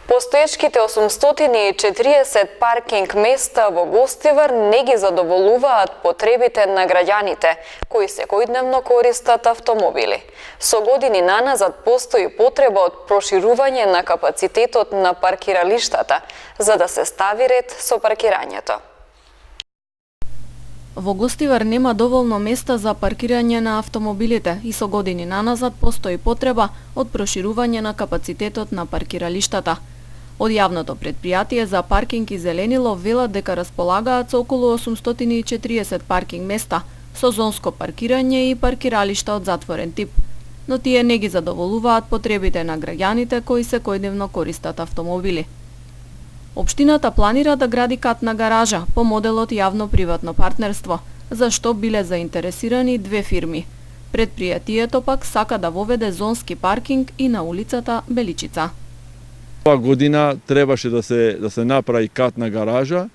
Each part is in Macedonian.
Постоечките 840 паркинг места во Гостивар не ги задоволуваат потребите на граѓаните, кои секојдневно користат автомобили. Со години наназад постои потреба од проширување на капацитетот на паркиралиштата, за да се стави ред со паркирањето. Во Гостивар нема доволно места за паркирање на автомобилите и со години наназад постои потреба од проширување на капацитетот на паркиралиштата. Од јавното предпријатие за паркинг и зеленило велат дека располагаат со околу 840 паркинг места со зонско паркирање и паркиралишта од затворен тип, но тие не ги задоволуваат потребите на граѓаните кои секојдневно користат автомобили. Општината планира да гради катна гаража по моделот јавно-приватно партнерство, за што биле заинтересирани две фирми. Предпријатието пак сака да воведе зонски паркинг и на улицата Беличица. Ова година требаше да се направи катна гаража,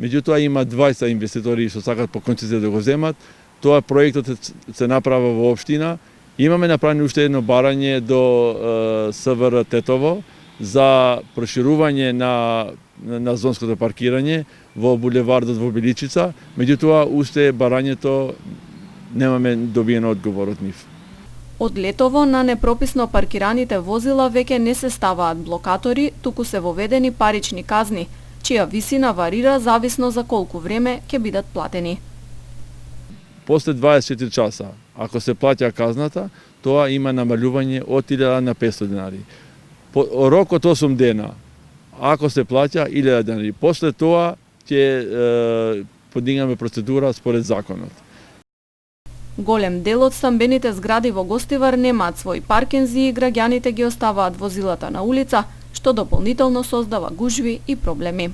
меѓутоа има 20 инвеститори што сакат по концесија да го земат. Тоа проектот се направи во општина. Имаме направено уште едно барање до СВР Тетово за проширување на зонското паркирање во булевардот во Беличица, меѓутоа уште барањето немаме добиен одговор од нив. Од летово на непрописно паркираните возила веќе не се ставаат блокатори, туку се воведени парични казни, чија висина варира зависно за колку време ќе бидат платени. После 24 часа, ако се плаќа казната, тоа има намалување од 1000 на 500 денари. По рокот 8 дена, ако се плаќа 1000 денари. После тоа ќе подигнаме процедура според законот. Голем дел од стамбените згради во Гостивар немаат своји паркинзи и граѓаните ги оставаат возилата на улица, што дополнително создава гужви и проблеми.